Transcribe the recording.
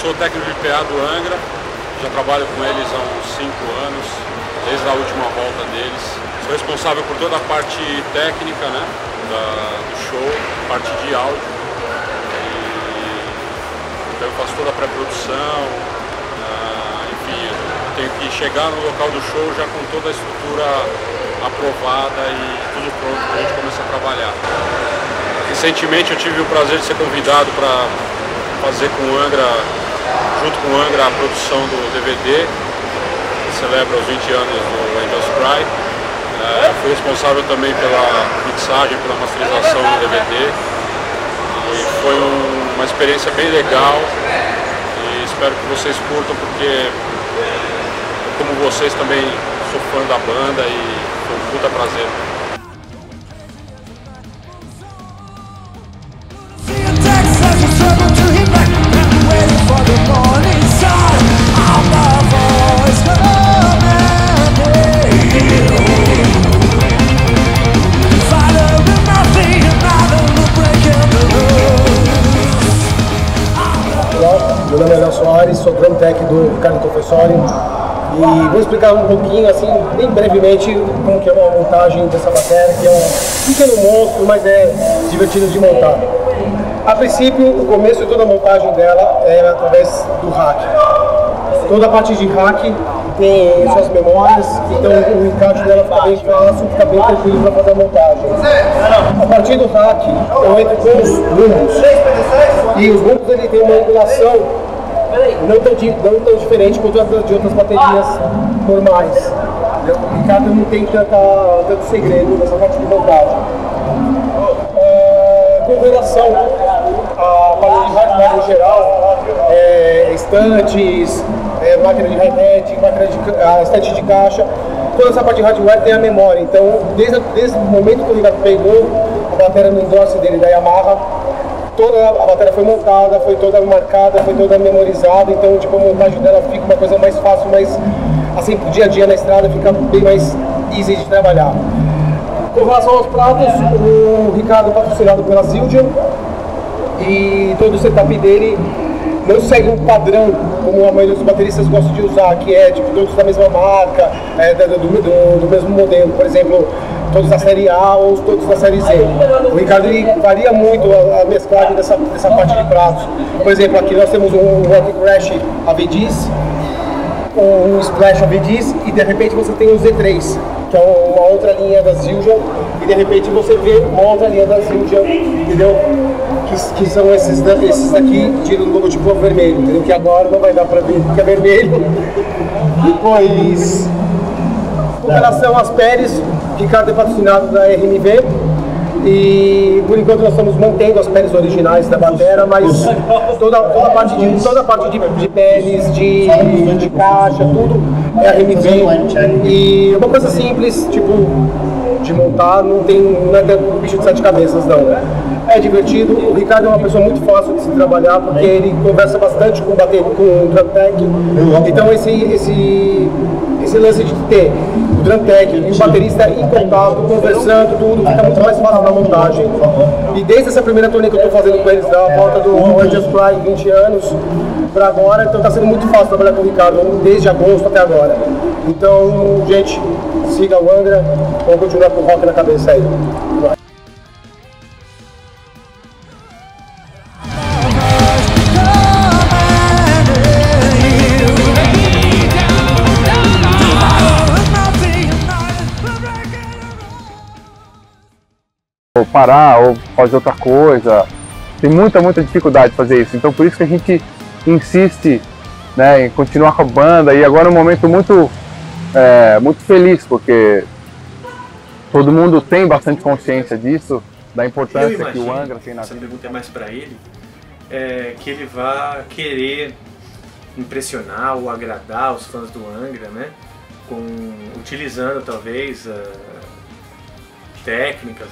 sou técnico de PA do Angra, já trabalho com eles há uns 5 anos, desde a última volta deles. Sou responsável por toda a parte técnica, né, do show, parte de áudio. Então eu faço toda a pré-produção, enfim, eu tenho que chegar no local do show já com toda a estrutura aprovada e tudo pronto para a gente começar a trabalhar. Recentemente eu tive o prazer de ser convidado para fazer com o Angra, junto com o Angra, a produção do DVD, que celebra os 20 anos do Angels Cry. Fui responsável também pela mixagem, pela masterização do DVD. E foi uma experiência bem legal e espero que vocês curtam, porque como vocês também sou fã da banda e foi um puta prazer. Meu nome é Léo Soares, sou drum tech do Ricardo Confessori e vou explicar um pouquinho, assim, bem brevemente, como que é uma montagem dessa bateria, que é um pequeno monstro, mas é divertido de montar. A princípio, o começo de toda a montagem dela é através do rack. Toda a parte de rack tem suas memórias, então o encaixe dela fica bem fácil, fica bem tranquilo para fazer a montagem. A partir do rack, eu entro com os bumbos. E os bumbos ele tem uma angulação não tão diferente quanto as de outras baterias normais. O Ricardo não tem tanto segredo nessa parte de montagem. Com relação à parte de hardware em geral, estantes, máquina de hi-hat, estante de caixa, toda essa parte de hardware tem a memória. Então, desde o momento que o Ricardo pegou a bateria no endorse dele da Yamaha, toda a bateria foi montada, foi toda marcada, foi toda memorizada, então tipo, a montagem dela fica uma coisa mais fácil, mas assim, pro dia a dia na estrada fica bem mais easy de trabalhar. Com relação aos pratos, o Ricardo é patrocinado pela Zildjian e todo o setup dele não segue um padrão como a maioria dos bateristas gostam de usar, que é tipo, todos da mesma marca, do mesmo modelo, por exemplo, todos da série A ou todos da série Z. O Ricardo ele varia muito a mesclagem dessa parte de pratos. Por exemplo, aqui nós temos um Rock Crash AV-Diz, um Splash AV-Diz e de repente você tem o Z3, que é uma outra linha da Zildjian, e de repente você vê uma outra linha da Zildjian, entendeu? Que são esses daqui de logotipo vermelho, entendeu? Que agora não vai dar pra ver que é vermelho. Depois, com relação às peles, o Ricardo é patrocinado da RMV e por enquanto nós estamos mantendo as peles originais da bateria, mas toda a parte de peles, de caixa, tudo é RMV. E uma coisa simples, tipo, de montar, não é um bicho de 7 cabeças, não. É divertido, o Ricardo é uma pessoa muito fácil de se trabalhar, porque ele conversa bastante com o drum tech, então esse lance de ter o drum tech e o baterista em contato, conversando, tudo, fica muito mais fácil na montagem. E desde essa primeira turnê que eu estou fazendo com eles, da volta do Angels Cry, 20 anos, para agora, então está sendo muito fácil trabalhar com o Ricardo, desde agosto até agora. Então, gente, siga o Angra, vamos continuar com o rock na cabeça aí. Ou parar, ou fazer outra coisa. Tem muita dificuldade de fazer isso. Então por isso que a gente insiste, né, em continuar com a banda. E agora é um momento muito feliz, porque todo mundo tem bastante consciência disso, da importância que o Angra tem na vida. Essa pergunta é mais para ele, que ele vá querer impressionar ou agradar os fãs do Angra, né, utilizando talvez técnicas,